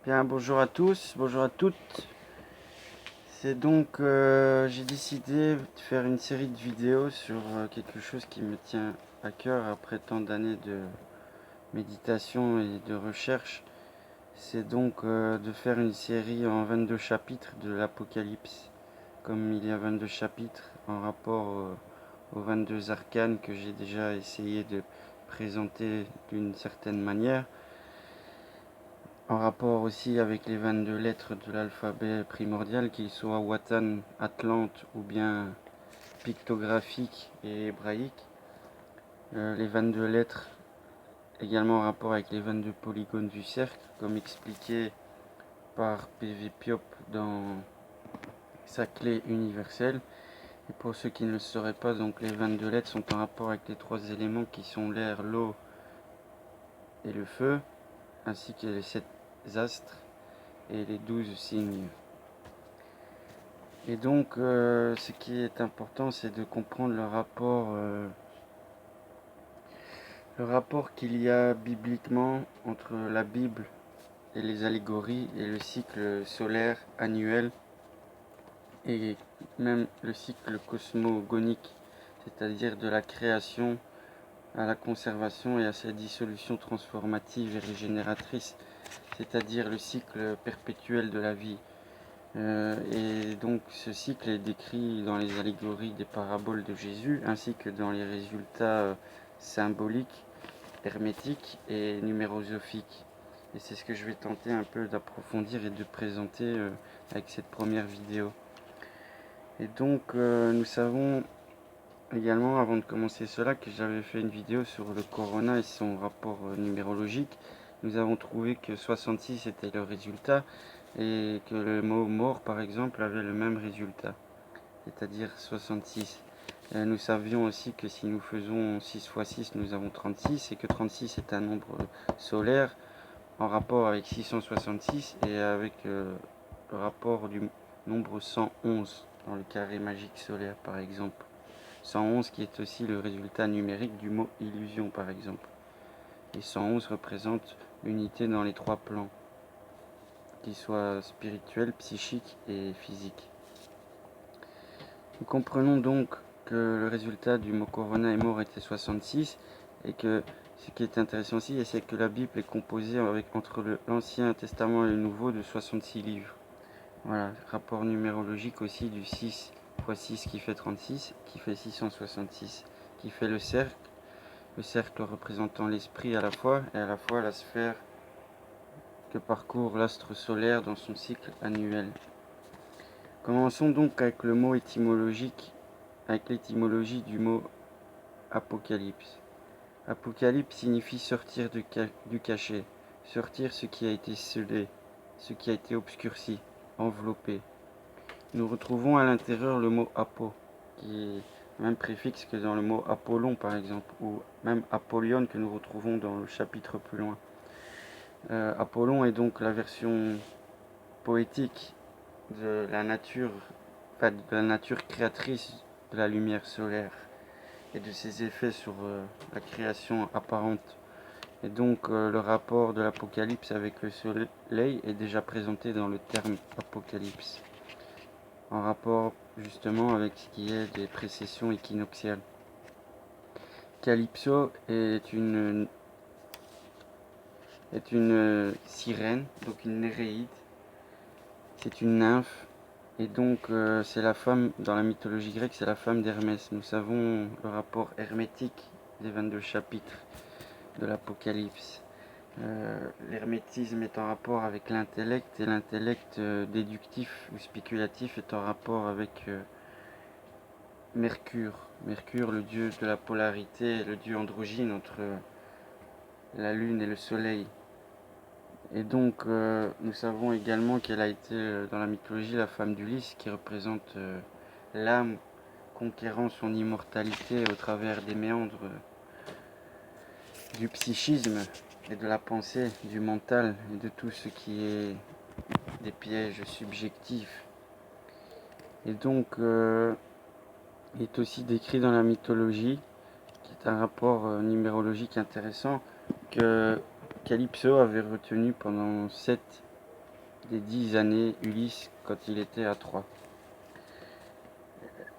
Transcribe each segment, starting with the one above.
Bien, bonjour à tous, bonjour à toutes. C'est donc, j'ai décidé de faire une série de vidéos sur quelque chose qui me tient à cœur après tant d'années de méditation et de recherche. C'est donc de faire une série en 22 chapitres de l'Apocalypse. Comme il y a 22 chapitres en rapport aux 22 arcanes que j'ai déjà essayé de présenter d'une certaine manière, en rapport aussi avec les 22 lettres de l'alphabet primordial, qu'ils soient Watan, Atlante ou bien pictographiques et hébraïques. Les 22 lettres également en rapport avec les 22 polygones du cercle, comme expliqué par P.V. Piop dans sa clé universelle. Et pour ceux qui ne le sauraient pas, donc les 22 lettres sont en rapport avec les trois éléments qui sont l'air, l'eau et le feu, ainsi que les 7 astres et les 12 signes. Et donc, ce qui est important, c'est de comprendre le rapport qu'il y a bibliquement entre la Bible et les allégories et le cycle solaire annuel et même le cycle cosmogonique, c'est-à-dire de la création à la conservation et à sa dissolution transformative et régénératrice, c'est-à-dire le cycle perpétuel de la vie. Et donc ce cycle est décrit dans les allégories des paraboles de Jésus ainsi que dans les résultats symboliques, hermétiques et numérosophiques. Et c'est ce que je vais tenter un peu d'approfondir et de présenter avec cette première vidéo. Et donc nous savons également, avant de commencer cela, que j'avais fait une vidéo sur le corona et son rapport numérologique. Nous avons trouvé que 66 était le résultat et que le mot mort, par exemple, avait le même résultat, c'est-à-dire 66. Nous savions aussi que si nous faisons 6 fois 6, nous avons 36 et que 36 est un nombre solaire en rapport avec 666 et avec le rapport du nombre 111 dans le carré magique solaire, par exemple. 111 qui est aussi le résultat numérique du mot illusion, par exemple. Et 111 représente l'unité dans les trois plans, qu'ils soient spirituels, psychiques et physiques. Nous comprenons donc que le résultat du mot corona et mort était 66 et que ce qui est intéressant aussi, c'est que la Bible est composée entre l'Ancien Testament et le Nouveau de 66 livres. Voilà, rapport numérologique aussi du 6 x 6 qui fait 36, qui fait 666, qui fait le cercle représentant l'esprit à la fois et à la fois la sphère que parcourt l'astre solaire dans son cycle annuel. Commençons donc avec le mot étymologique, avec l'étymologie du mot apocalypse. Apocalypse signifie sortir du cachet, sortir ce qui a été scellé, ce qui a été obscurci, enveloppé. Nous retrouvons à l'intérieur le mot apo, qui est le même préfixe que dans le mot Apollon par exemple, ou même Apollyon que nous retrouvons dans le chapitre plus loin. Apollon est donc la version poétique de la nature, de la nature créatrice de la lumière solaire et de ses effets sur la création apparente. Et donc le rapport de l'Apocalypse avec le soleil est déjà présenté dans le terme Apocalypse, en rapport justement avec ce qui est des précessions équinoxiales. Calypso est une sirène, donc une néréide. C'est une nymphe. Et donc c'est la femme, dans la mythologie grecque, c'est la femme d'Hermès. Nous savons le rapport hermétique des 22 chapitres de l'Apocalypse. L'hermétisme est en rapport avec l'intellect et l'intellect déductif ou spéculatif est en rapport avec Mercure. Mercure, le dieu de la polarité, le dieu androgyne entre la lune et le soleil. Et donc nous savons également qu'elle a été dans la mythologie la femme d'Ulysse qui représente l'âme conquérant son immortalité au travers des méandres du psychisme et de la pensée, du mental et de tout ce qui est des pièges subjectifs. Et donc il est aussi décrit dans la mythologie, qui est un rapport numérologique intéressant, que Calypso avait retenu pendant 7 des 10 années Ulysse quand il était à Troie.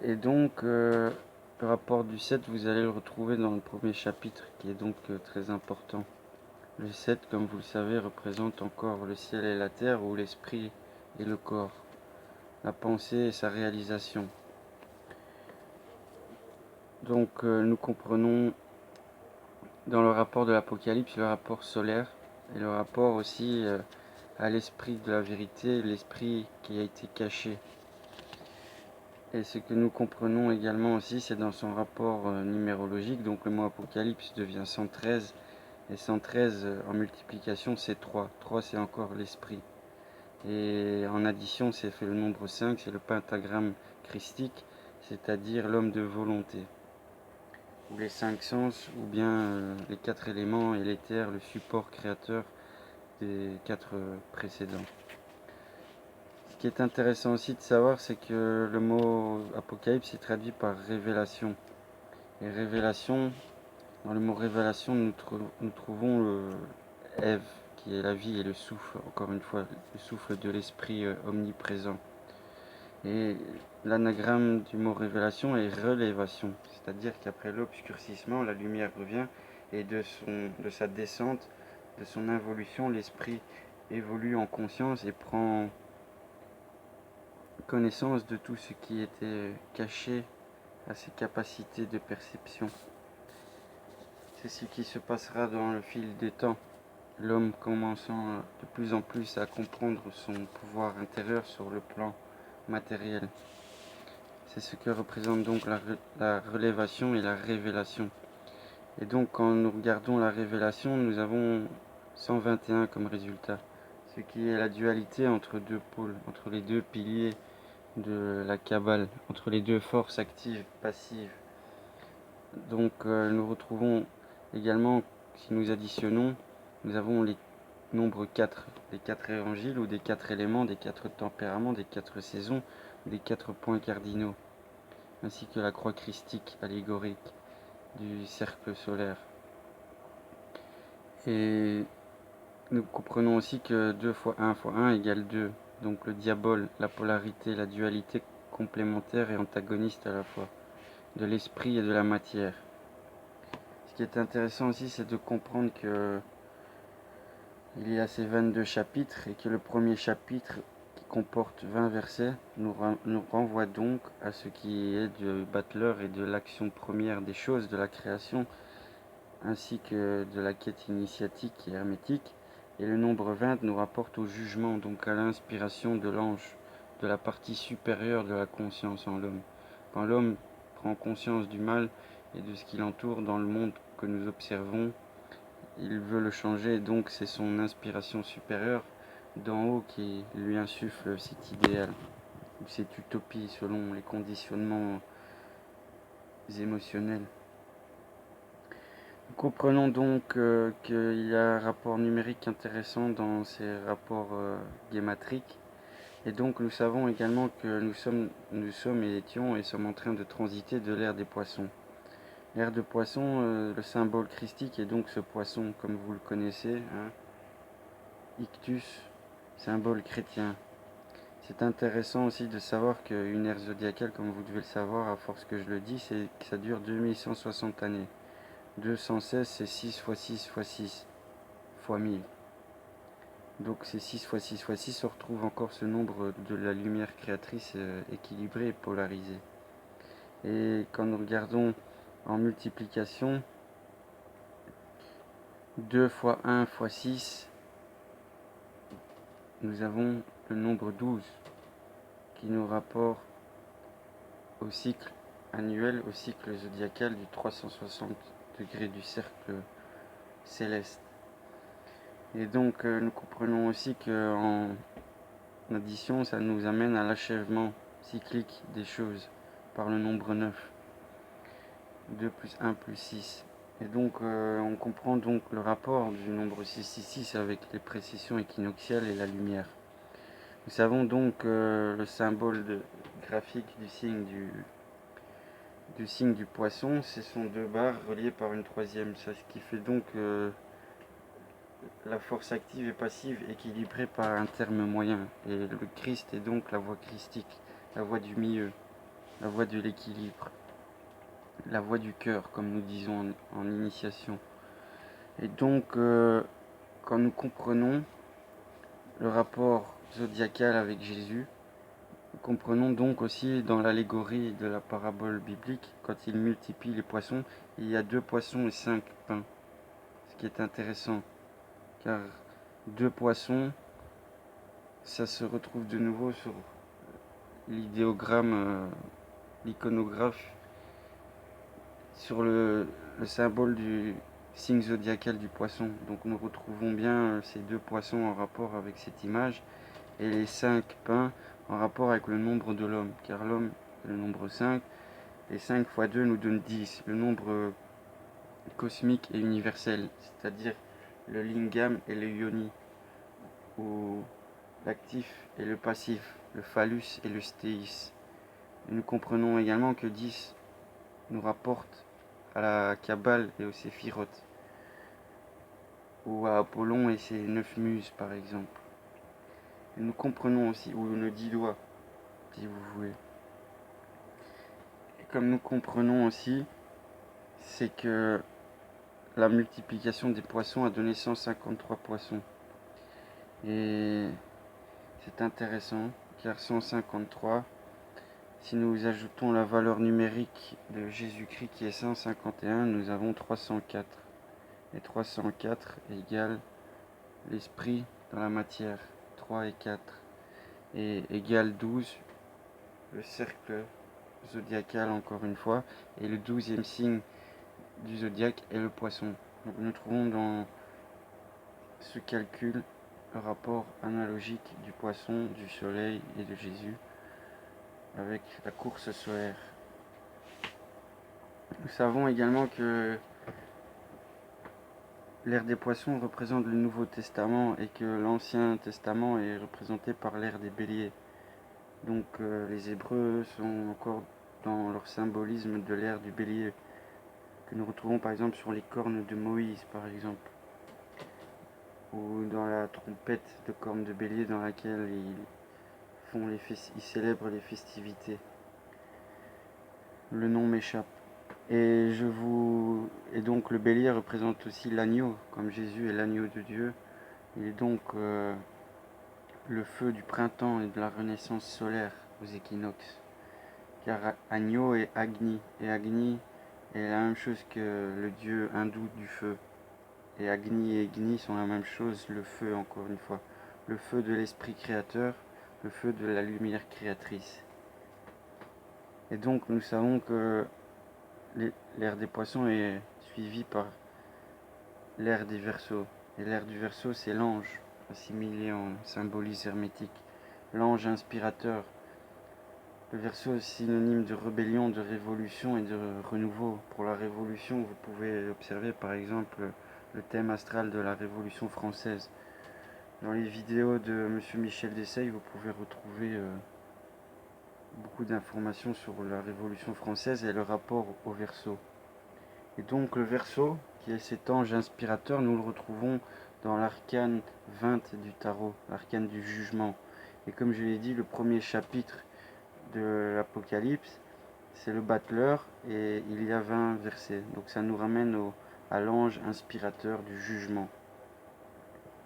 Et donc, le rapport du 7, vous allez le retrouver dans le premier chapitre, qui est donc très important. Le 7, comme vous le savez, représente encore le ciel et la terre, ou l'esprit et le corps, la pensée et sa réalisation. Donc, nous comprenons dans le rapport de l'Apocalypse le rapport solaire, et le rapport aussi à l'esprit de la vérité, l'esprit qui a été caché. Et ce que nous comprenons également aussi, c'est dans son rapport numérologique, donc le mot Apocalypse devient 113, et 113 en multiplication c'est 3. 3 c'est encore l'esprit. Et en addition c'est fait le nombre 5, c'est le pentagramme christique, c'est-à-dire l'homme de volonté. Ou les 5 sens, ou bien les 4 éléments et l'éther, le support créateur des 4 précédents. Ce qui est intéressant aussi de savoir, c'est que le mot apocalypse est traduit par révélation. Et révélation, dans le mot révélation, nous trouvons Ève, qui est la vie et le souffle, encore une fois, le souffle de l'esprit omniprésent. Et l'anagramme du mot révélation est relévation, c'est-à-dire qu'après l'obscurcissement, la lumière revient, et de sa descente, de son involution, l'esprit évolue en conscience et prend connaissance de tout ce qui était caché à ses capacités de perception. C'est ce qui se passera dans le fil des temps, l'homme commençant de plus en plus à comprendre son pouvoir intérieur sur le plan matériel. C'est ce que représente donc la relévation et la révélation. Et donc quand nous regardons la révélation, nous avons 121 comme résultat, ce qui est la dualité entre deux pôles, entre les deux piliers de la Kabbale, entre les deux forces actives, passives. Donc nous retrouvons également, si nous additionnons, nous avons les nombres 4, des 4 évangiles ou des 4 éléments, des 4 tempéraments, des 4 saisons, des 4 points cardinaux, ainsi que la croix christique allégorique du cercle solaire. Et nous comprenons aussi que 2 fois 1 fois 1 égale 2, donc le diabole, la polarité, la dualité complémentaire et antagoniste à la fois, de l'esprit et de la matière. Ce qui est intéressant aussi, c'est de comprendre que il y a ces 22 chapitres et que le premier chapitre, qui comporte 20 versets, nous renvoie donc à ce qui est du battleur et de l'action première des choses de la création, ainsi que de la quête initiatique et hermétique. Et le nombre 20 nous rapporte au jugement, donc à l'inspiration de l'ange, de la partie supérieure de la conscience en l'homme. Quand l'homme prend conscience du mal et de ce qui l'entoure dans le monde que nous observons, il veut le changer, et donc c'est son inspiration supérieure d'en haut qui lui insuffle cet idéal, ou cette utopie selon les conditionnements émotionnels. Nous comprenons donc qu'il y a un rapport numérique intéressant dans ces rapports guématriques, et donc nous savons également que nous sommes et étions et sommes en train de transiter de l'ère des poissons. L'ère de poisson, le symbole christique est donc ce poisson, comme vous le connaissez, hein, Ictus, symbole chrétien. C'est intéressant aussi de savoir qu'une ère zodiacale, comme vous devez le savoir, à force que je le dis, c'est que ça dure 2160 années. 216, c'est 6 fois 6 fois 6 fois 1000. Donc c'est 6 fois 6 fois 6, on retrouve encore ce nombre de la lumière créatrice équilibrée et polarisée. Et quand nous regardons en multiplication, 2 fois 1 fois 6, nous avons le nombre 12 qui nous rapporte au cycle annuel, au cycle zodiacal du 360 degrés du cercle céleste. Et donc nous comprenons aussi qu'en addition, ça nous amène à l'achèvement cyclique des choses par le nombre 9. 2 plus 1 plus 6. Et donc on comprend donc le rapport du nombre 666 avec les précisions équinoxiales et la lumière. Nous savons donc le symbole graphique du signe du poisson, ce sont deux barres reliées par une troisième, ce qui fait donc la force active et passive équilibrée par un terme moyen. Et le Christ est donc la voie christique, la voie du milieu, la voie de l'équilibre, la voie du cœur, comme nous disons en initiation. Et donc, quand nous comprenons le rapport zodiacal avec Jésus, nous comprenons donc aussi dans l'allégorie de la parabole biblique, quand il multiplie les poissons, il y a 2 poissons et 5 pains. Ce qui est intéressant, car 2 poissons, ça se retrouve de nouveau sur l'idéogramme, l'iconographe, sur le symbole du signe zodiacal du poisson. Donc nous retrouvons bien ces 2 poissons en rapport avec cette image, et les 5 pains en rapport avec le nombre de l'homme, car l'homme est le nombre 5, et 5 fois 2 nous donne 10, le nombre cosmique et universel, c'est-à-dire le lingam et le yoni, ou l'actif et le passif, le phallus et le stéis. Et nous comprenons également que 10 nous rapporte à la Kabbale et au Séphiroth, ou à Apollon et ses 9 muses par exemple. Et nous comprenons aussi, ou nos 10 doigts, si vous voulez. Et comme nous comprenons aussi, c'est que la multiplication des poissons a donné 153 poissons. Et c'est intéressant, car 153, si nous ajoutons la valeur numérique de Jésus-Christ qui est 151, nous avons 304. Et 304 égale l'esprit dans la matière, 3 et 4. Et égale 12, le cercle zodiacal encore une fois. Et le 12e signe du zodiaque est le poisson. Donc nous trouvons dans ce calcul un rapport analogique du poisson, du soleil et de Jésus avec la course solaire. Nous savons également que l'ère des poissons représente le Nouveau Testament et que l'Ancien Testament est représenté par l'ère des béliers. Donc les Hébreux sont encore dans leur symbolisme de l'ère du bélier, que nous retrouvons par exemple sur les cornes de Moïse par exemple, ou dans la trompette de cornes de bélier dans laquelle ils célèbrent les festivités. Le nom m'échappe. Et donc le bélier représente aussi l'agneau, comme Jésus est l'agneau de Dieu. Il est donc le feu du printemps et de la renaissance solaire aux équinoxes. Car agneau est Agni, et Agni est la même chose que le dieu hindou du feu. Et Agni et Igni sont la même chose, le feu encore une fois. Le feu de l'esprit créateur, le feu de la lumière créatrice. Et donc nous savons que l'ère des poissons est suivie par l'ère des Verseaux. Et l'ère du Verseau, c'est l'ange, assimilé en symbolisme hermétique. L'ange inspirateur. Le Verseau est synonyme de rébellion, de révolution et de renouveau. Pour la révolution, vous pouvez observer par exemple le thème astral de la Révolution française. Dans les vidéos de M. Michel Desailles, vous pouvez retrouver beaucoup d'informations sur la Révolution française et le rapport au Verseau. Et donc le Verseau, qui est cet ange inspirateur, nous le retrouvons dans l'arcane 20 du tarot, l'arcane du jugement. Et comme je l'ai dit, le premier chapitre de l'Apocalypse, c'est le battleur et il y a 20 versets. Donc ça nous ramène à l'ange inspirateur du jugement.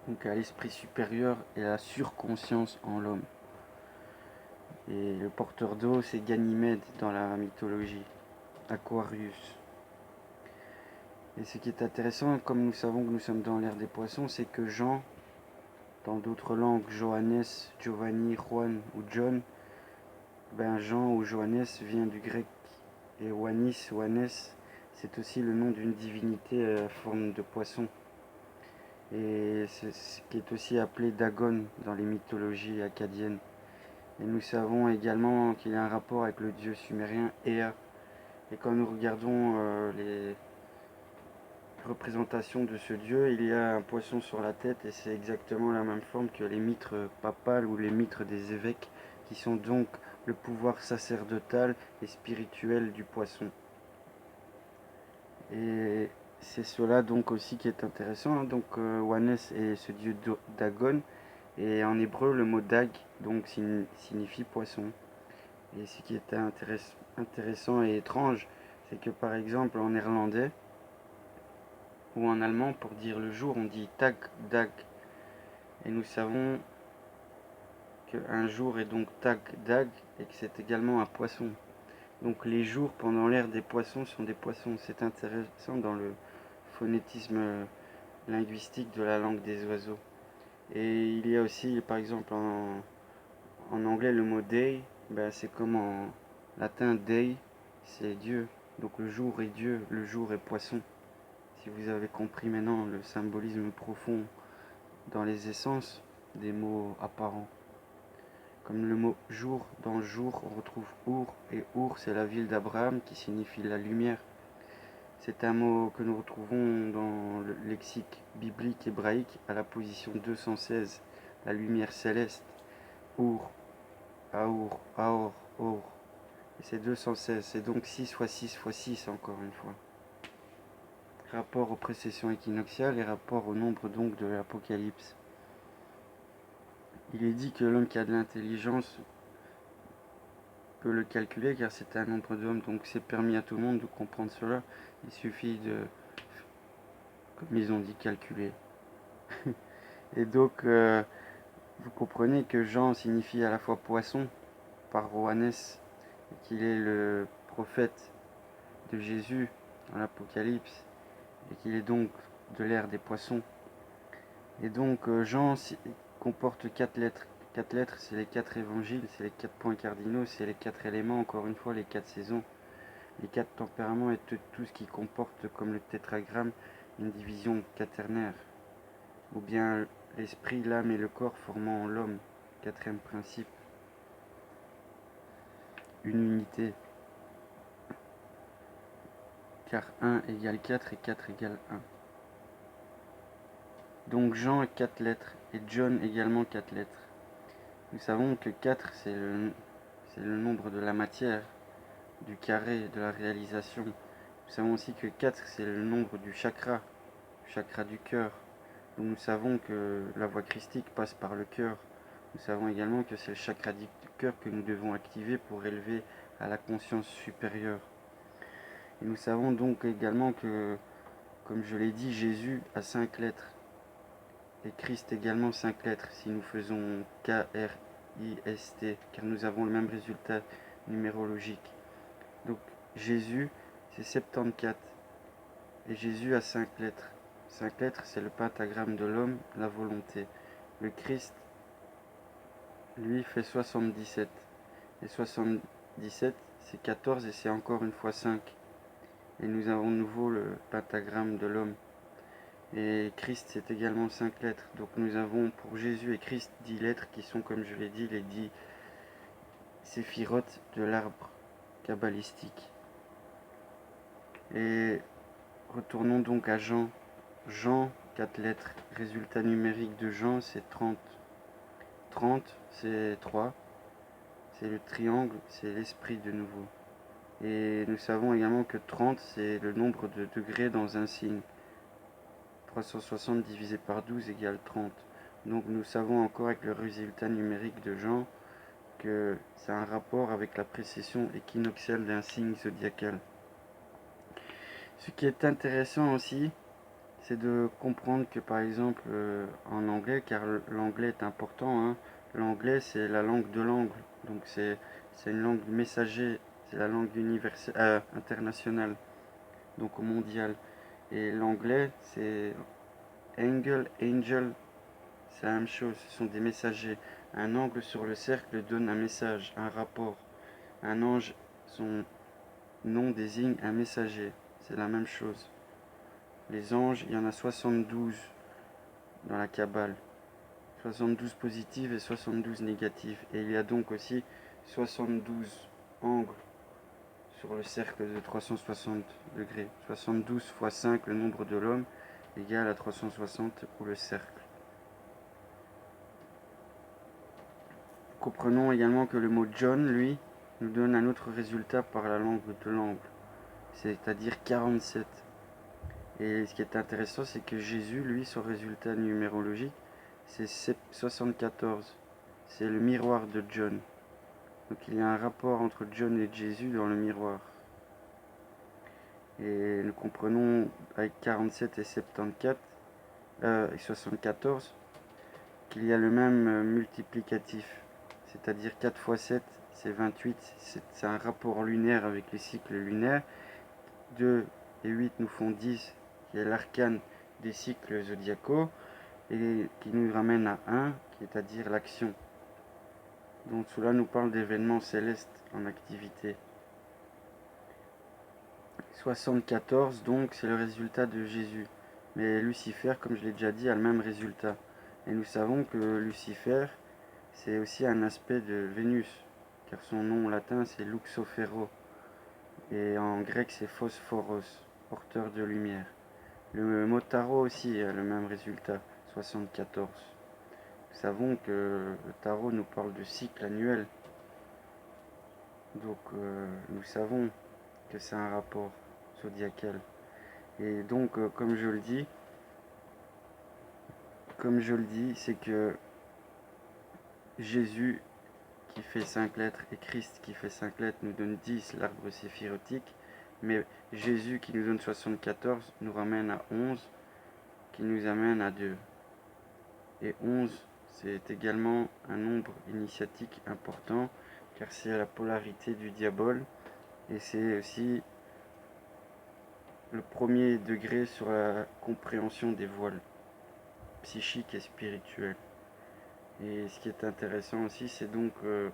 Donc à l'esprit supérieur et à la surconscience en l'homme. Et le porteur d'eau, c'est Ganymède dans la mythologie, Aquarius. Et ce qui est intéressant, comme nous savons que nous sommes dans l'ère des poissons, c'est que Jean, dans d'autres langues, Johannes, Giovanni, Juan ou John, Jean ou Johannes vient du grec, et Oannis, Oannes, c'est aussi le nom d'une divinité à forme de poisson. Et c'est ce qui est aussi appelé Dagon dans les mythologies acadiennes. Et nous savons également qu'il y a un rapport avec le dieu sumérien Ea. Et quand nous regardons les représentations de ce dieu, il y a un poisson sur la tête et c'est exactement la même forme que les mitres papales ou les mitres des évêques, qui sont donc le pouvoir sacerdotal et spirituel du poisson. Et c'est cela donc aussi qui est intéressant, hein. Donc Oannes est ce dieu Dagon, et en hébreu le mot Dag donc signifie poisson. Et ce qui est intéressant et étrange, c'est que par exemple en néerlandais ou en allemand, pour dire le jour, on dit Tag, Dag. Et nous savons qu'un jour est donc Tag, Dag, et que c'est également un poisson. Donc les jours pendant l'ère des poissons sont des poissons. C'est intéressant dans le phonétisme linguistique de la langue des oiseaux. Et il y a aussi, par exemple, en anglais, le mot day, ben, c'est comme en latin day, c'est Dieu. Donc le jour est Dieu, le jour est poisson. Si vous avez compris maintenant le symbolisme profond dans les essences des mots apparents. Comme le mot jour, dans jour, on retrouve Our, et Our, c'est la ville d'Abraham qui signifie la lumière. C'est un mot que nous retrouvons dans le lexique biblique hébraïque à la position 216, la lumière céleste. Our, Aour, Aor, Or. Et c'est 216, c'est donc 6 fois 6 fois 6 encore une fois. Rapport aux précessions équinoxiales et rapport au nombre donc de l'Apocalypse. Il est dit que l'homme qui a de l'intelligence peut le calculer car c'est un nombre d'hommes, donc c'est permis à tout le monde de comprendre cela. Il suffit de, comme ils ont dit, calculer. Et donc, vous comprenez que Jean signifie à la fois poisson par Roannes et qu'il est le prophète de Jésus dans l'Apocalypse et qu'il est donc de l'ère des poissons. Et donc Jean comporte 4 lettres. 4 lettres, c'est les 4 évangiles, c'est les 4 points cardinaux, c'est les 4 éléments, encore une fois, les 4 saisons, les 4 tempéraments et tout ce qui comporte, comme le tétragramme, une division quaternaire. Ou bien l'esprit, l'âme et le corps formant l'homme, quatrième principe. Une unité. Car 1 égale 4 et 4 égale 1. Donc Jean a 4 lettres et John également 4 lettres. Nous savons que 4 c'est le nombre de la matière, du carré, de la réalisation. Nous savons aussi que 4 c'est le nombre du chakra du cœur. Donc nous savons que la voie christique passe par le cœur. Nous savons également que c'est le chakra du cœur que nous devons activer pour élever à la conscience supérieure. Et nous savons donc également que, comme je l'ai dit, Jésus a 5 lettres. Et Christ également 5 lettres, si nous faisons K-R-I-S-T, car nous avons le même résultat numérologique. Donc Jésus, c'est 74. Et Jésus a 5 lettres. 5 lettres, c'est le pentagramme de l'homme, la volonté. Le Christ, lui, fait 77. Et 77, c'est 14 et c'est encore une fois 5. Et nous avons de nouveau le pentagramme de l'homme. Et Christ, c'est également 5 lettres. Donc nous avons pour Jésus et Christ 10 lettres qui sont, comme je l'ai dit, les 10 séphirotes de l'arbre kabbalistique. Et retournons donc à Jean. Jean, 4 lettres. Résultat numérique de Jean, c'est 30. 30, c'est 3. C'est le triangle, c'est l'esprit de nouveau. Et nous savons également que 30, c'est le nombre de degrés dans un signe. 360 divisé par 12 égale 30. Donc nous savons encore avec le résultat numérique de Jean que c'est un rapport avec la précession équinoxiale d'un signe zodiacal. Ce qui est intéressant aussi, c'est de comprendre que par exemple en anglais, car l'anglais est important, hein, l'anglais c'est la langue de l'angle, donc c'est une langue messager, c'est la langue universelle, internationale, donc mondiale. Et l'anglais c'est angle, angel, c'est la même chose, ce sont des messagers. Un angle sur le cercle donne un message, un rapport. Un ange, son nom désigne un messager, c'est la même chose. Les anges, il y en a 72 dans la Kabbale. 72 positives et 72 négatives. Et il y a donc aussi 72 angles sur le cercle de 360 degrés. 72 fois 5, le nombre de l'homme, égale à 360 pour le cercle. Comprenons également que le mot John, lui, nous donne un autre résultat par la langue de l'angle, c'est-à-dire 47. Et ce qui est intéressant, c'est que Jésus, lui, son résultat numérologique, c'est 74. C'est le miroir de John. Donc il y a un rapport entre John et Jésus dans le miroir. Et nous comprenons avec 47 et 74, et 74 qu'il y a le même multiplicatif. C'est-à-dire 4 fois 7, c'est 28. C'est un rapport lunaire avec les cycles lunaires. 2 et 8 nous font 10, qui est l'arcane des cycles zodiacaux, et qui nous ramène à 1, qui est à dire l'action. Donc cela nous parle d'événements célestes en activité. 74, donc, c'est le résultat de Jésus. Mais Lucifer, comme je l'ai déjà dit, a le même résultat. Et nous savons que Lucifer, c'est aussi un aspect de Vénus, car son nom latin c'est Luxofero. Et en grec c'est Phosphoros, porteur de lumière. Le mot tarot aussi a le même résultat, 74. Nous savons que le tarot nous parle de cycle annuel. Donc nous savons que c'est un rapport zodiacal. Et donc comme je le dis, c'est que Jésus qui fait 5 lettres et Christ qui fait 5 lettres nous donne 10, l'arbre séphirotique. Mais Jésus qui nous donne 74 nous ramène à 11, qui nous amène à 2. Et 11, c'est également un nombre initiatique important, car c'est la polarité du diable, et c'est aussi le premier degré sur la compréhension des voiles psychiques et spirituels. Et ce qui est intéressant aussi, c'est donc de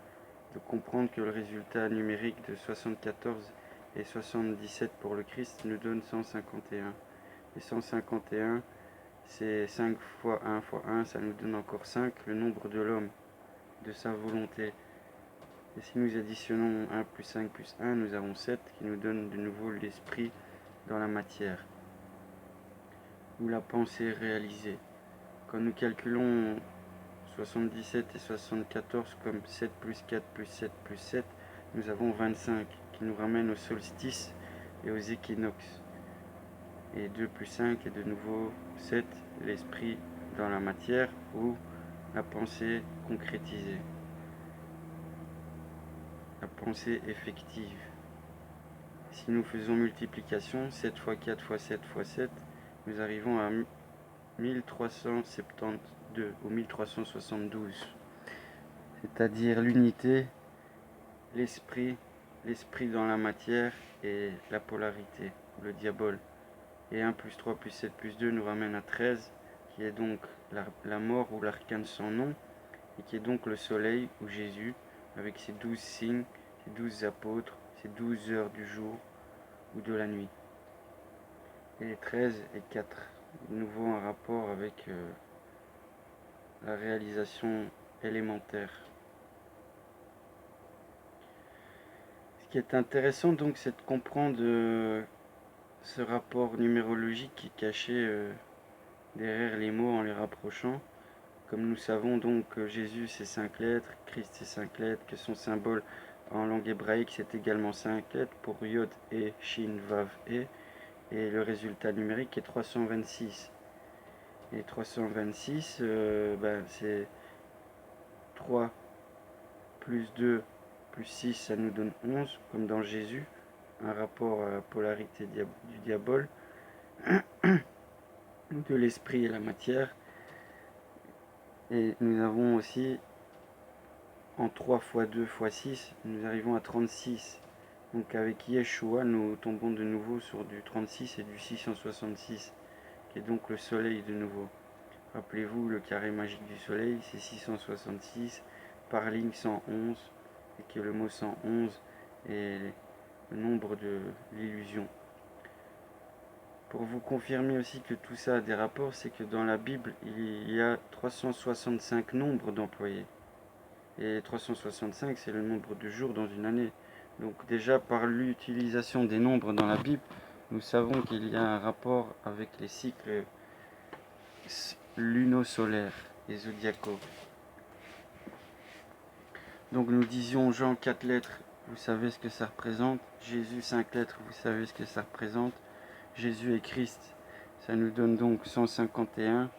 comprendre que le résultat numérique de 74 et 77 pour le Christ nous donne 151. Et 151, c'est 5 fois 1 fois 1, ça nous donne encore 5, le nombre de l'homme, de sa volonté. Et si nous additionnons 1 plus 5 plus 1, nous avons 7 qui nous donne de nouveau l'esprit dans la matière, ou la pensée réalisée. Quand nous calculons 77 et 74 comme 7 plus 4 plus 7 plus 7, nous avons 25 qui nous ramène au solstice et aux équinoxes. Et 2 plus 5 est de nouveau 7, l'esprit dans la matière ou la pensée concrétisée, la pensée effective. Si nous faisons multiplication, 7 fois 4 fois 7 fois 7, nous arrivons à 1372 ou 1372. C'est-à-dire l'unité, l'esprit dans la matière et la polarité, le diable. Et 1 plus 3 plus 7 plus 2 nous ramène à 13, qui est donc la mort ou l'arcane sans nom, et qui est donc le soleil ou Jésus, avec ses 12 signes, ses 12 apôtres, ses 12 heures du jour ou de la nuit. Et 13 et 4, de nouveau un rapport avec la réalisation élémentaire. Ce qui est intéressant donc, c'est de comprendre ce rapport numérologique qui est caché derrière les mots en les rapprochant. Comme nous savons donc que Jésus c'est 5 lettres, Christ c'est 5 lettres, que son symbole en langue hébraïque c'est également 5 lettres pour Yod et Shin Vav et le résultat numérique est 326. Et 326, c'est 3 plus 2 plus 6, ça nous donne 11, comme dans Jésus, un rapport à la polarité du diable, de l'esprit et la matière. Et nous avons aussi, en 3 fois 2 fois 6, nous arrivons à 36. Donc avec Yeshua, nous tombons de nouveau sur du 36 et du 666, qui est donc le soleil de nouveau. Rappelez-vous, le carré magique du soleil, c'est 666 par ligne 111, et que le mot 111 est le nombre de l'illusion. Pour vous confirmer aussi que tout ça a des rapports, c'est que dans la Bible, il y a 365 nombres d'employés. Et 365, c'est le nombre de jours dans une année. Donc déjà, par l'utilisation des nombres dans la Bible, nous savons qu'il y a un rapport avec les cycles luno-solaires et zodiacaux. Donc nous disions Jean 4 lettres, vous savez ce que ça représente. Jésus 5 lettres, vous savez ce que ça représente. Jésus et Christ, Ça nous donne donc 151.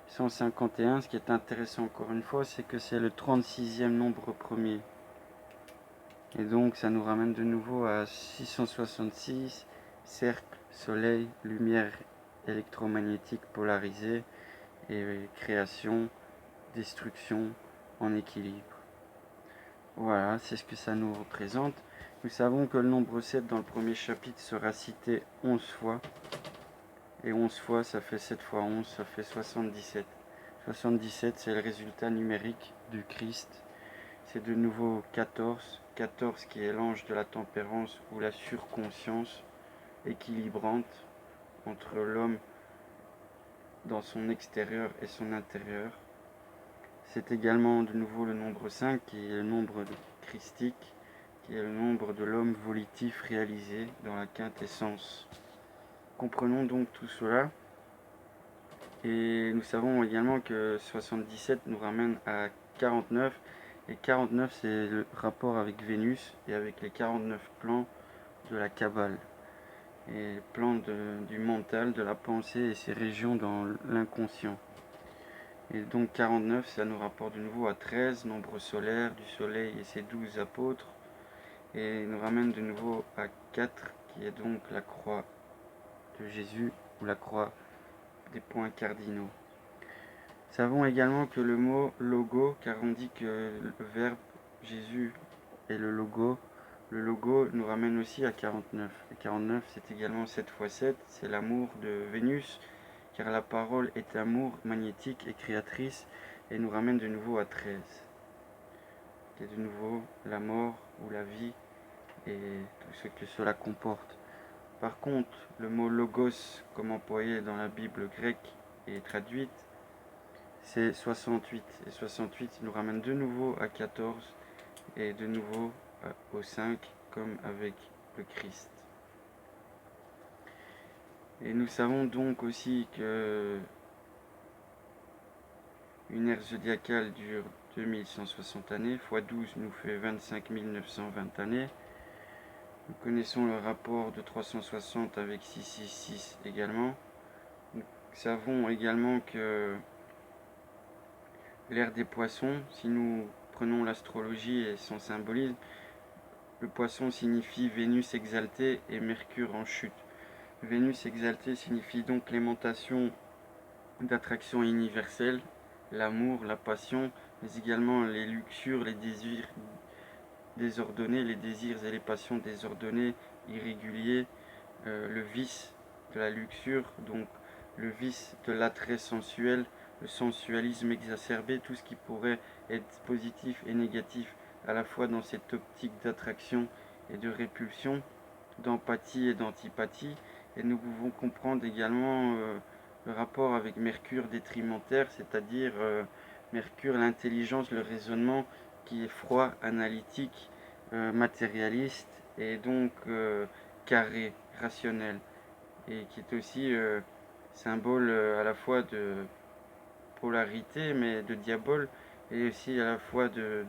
151, ce qui est intéressant encore une fois, c'est que c'est le 36e nombre premier. Et donc ça nous ramène de nouveau à 666, cercle, soleil, lumière électromagnétique polarisée et création, destruction en équilibre. Voilà, c'est ce que ça nous représente. Nous savons que le nombre 7 dans le premier chapitre sera cité 11 fois. Et 11 fois, ça fait 7 fois 11, ça fait 77. 77, c'est le résultat numérique du Christ. C'est de nouveau 14. 14 qui est l'ange de la tempérance ou la surconscience équilibrante entre l'homme dans son extérieur et son intérieur. C'est également de nouveau le nombre 5 qui est le nombre christique, qui est le nombre de l'homme volitif réalisé dans la quintessence. Comprenons donc tout cela. Et nous savons également que 77 nous ramène à 49. Et 49, c'est le rapport avec Vénus et avec les 49 plans de la Kabbale. Et plans du mental, de la pensée et ses régions dans l'inconscient. Et donc 49, ça nous rapporte de nouveau à 13, nombre solaire, du soleil et ses 12 apôtres. Et nous ramène de nouveau à 4, qui est donc la croix de Jésus ou la croix des points cardinaux. Savons également que le mot logo, car on dit que le verbe Jésus est le logo nous ramène aussi à 49. Et 49, c'est également 7 fois 7, c'est l'amour de Vénus, car la parole est amour, magnétique et créatrice, et nous ramène de nouveau à 13. Et de nouveau la mort ou la vie et tout ce que cela comporte. Par contre, le mot logos, comme employé dans la Bible grecque et traduite, c'est 68. Et 68 nous ramène de nouveau à 14 et de nouveau au 5, comme avec le Christ. Et nous savons donc aussi que une ère zodiacale dure 2160 années, x 12 nous fait 25 920 années. Nous connaissons le rapport de 360 avec 666 également. Nous savons également que l'ère des poissons, si nous prenons l'astrologie et son symbolisme, le poisson signifie Vénus exaltée et Mercure en chute. Vénus exaltée signifie donc l'aimantation d'attraction universelle, l'amour, la passion, mais également les luxures, les désirs désordonnés, les désirs et les passions désordonnés, irréguliers, le vice de la luxure, donc le vice de l'attrait sensuel, le sensualisme exacerbé, tout ce qui pourrait être positif et négatif à la fois dans cette optique d'attraction et de répulsion, d'empathie et d'antipathie. Et nous pouvons comprendre également le rapport avec Mercure détrimentaire, c'est-à-dire Mercure, l'intelligence, le raisonnement qui est froid, analytique, matérialiste et donc carré, rationnel, et qui est aussi symbole à la fois de polarité mais de diabole, et aussi à la fois de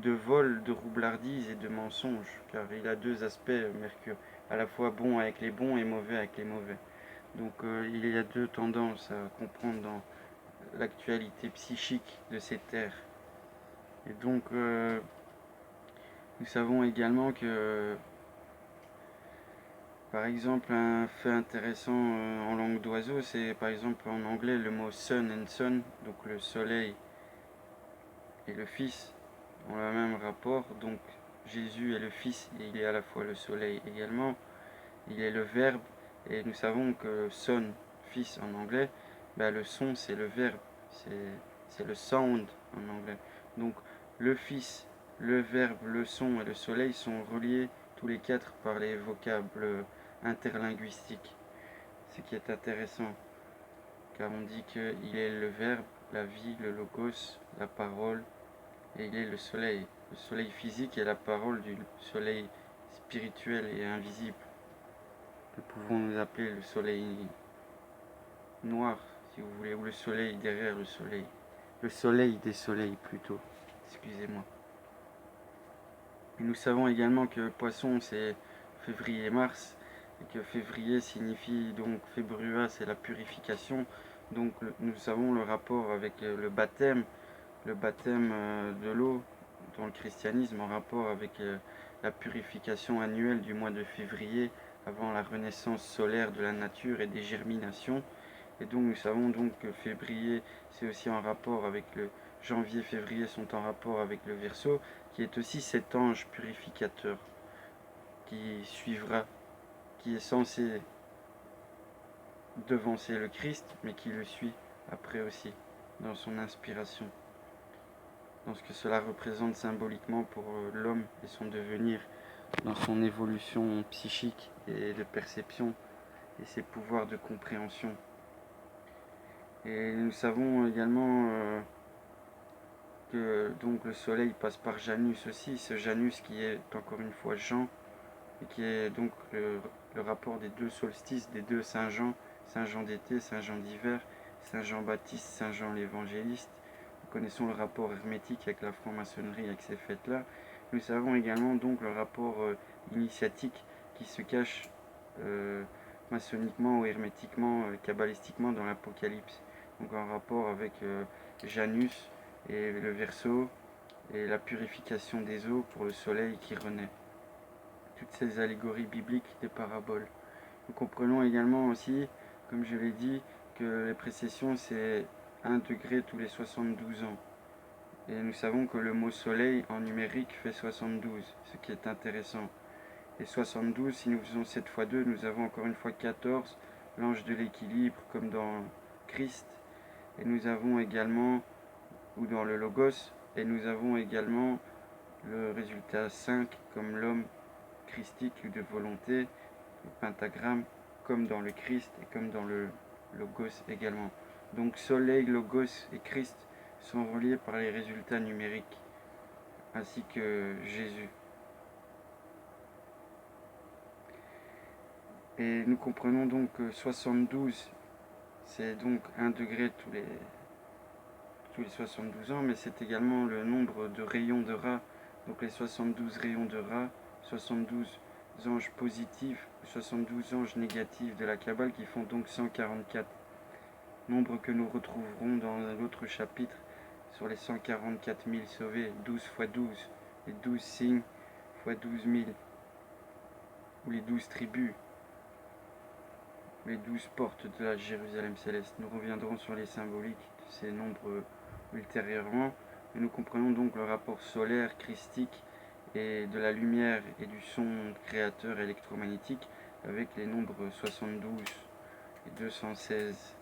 vol, de roublardise et de mensonge, car il a deux aspects Mercure, à la fois bon avec les bons et mauvais avec les mauvais. Donc il y a deux tendances à comprendre dans l'actualité psychique de ces terres. Et donc nous savons également que par exemple un fait intéressant en langue d'oiseau, c'est par exemple en anglais le mot sun and sun, donc le soleil et le fils ont le même rapport, donc Jésus est le fils et il est à la fois le soleil également, il est le verbe, et nous savons que son, fils en anglais, le son c'est le verbe, c'est le sound en anglais. Donc le fils, le verbe, le son et le soleil sont reliés tous les quatre par les vocables interlinguistiques, ce qui est intéressant, car on dit qu'il est le verbe, la vie, le logos, la parole, et il est le soleil physique et la parole du soleil spirituel et invisible. Nous pouvons nous appeler le soleil noir, si vous voulez, ou le soleil derrière le soleil des soleils plutôt, excusez-moi. Et nous savons également que le poisson c'est février-mars, et que février signifie donc fébrua, c'est la purification. Donc nous savons le rapport avec le baptême de l'eau dans le christianisme en rapport avec la purification annuelle du mois de février avant la renaissance solaire de la nature et des germinations. Et donc nous savons donc que février c'est aussi en rapport avec le janvier, février sont en rapport avec le Verseau qui est aussi cet ange purificateur qui suivra, qui est censé devancer le Christ mais qui le suit après aussi dans son inspiration, dans ce que cela représente symboliquement pour l'homme et son devenir, dans son évolution psychique et de perception et ses pouvoirs de compréhension. Et nous savons également que donc le soleil passe par Janus aussi, ce Janus qui est encore une fois Jean, et qui est donc le rapport des deux solstices, des deux Saint Jean, Saint Jean d'été, Saint Jean d'hiver, Saint Jean Baptiste, Saint Jean l'évangéliste. Nous connaissons le rapport hermétique avec la franc-maçonnerie, avec ces fêtes-là. Nous savons également donc le rapport initiatique qui se cache maçonniquement ou hermétiquement, kabbalistiquement dans l'Apocalypse. Donc en rapport avec Janus et le Verseau et la purification des eaux pour le soleil qui renaît. Toutes ces allégories bibliques des paraboles. Nous comprenons également aussi, comme je l'ai dit, que les précessions c'est 1 degré tous les 72 ans. Et nous savons que le mot soleil en numérique fait 72, ce qui est intéressant. Et 72, si nous faisons 7 fois 2, nous avons encore une fois 14, l'ange de l'équilibre comme dans Christ. Et nous avons également, ou dans le Logos, et nous avons également le résultat 5 comme l'homme christique ou de volonté, le pentagramme, comme dans le Christ et comme dans le Logos également. Donc soleil, Logos et Christ sont reliés par les résultats numériques, ainsi que Jésus. Et nous comprenons donc que 72, c'est donc 1 degré tous les 72 ans, mais c'est également le nombre de rayons de Ra, donc les 72 rayons de Ra, 72 anges positifs, 72 anges négatifs de la Kabbale qui font donc 144. Nombre que nous retrouverons dans un autre chapitre sur les 144 000 sauvés, 12 x 12, les 12 signes x 12 000, ou les 12 tribus, les 12 portes de la Jérusalem céleste. Nous reviendrons sur les symboliques de ces nombres ultérieurement, et nous comprenons donc le rapport solaire, christique, et de la lumière et du son créateur électromagnétique avec les nombres 72 et 216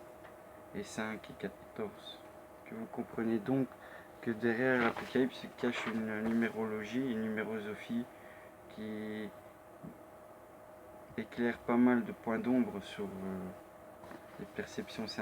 et 5 et 14. Que vous comprenez donc que derrière l'Apocalypse se cache une numérologie, une numérosophie qui éclaire pas mal de points d'ombre sur les perceptions symboliques.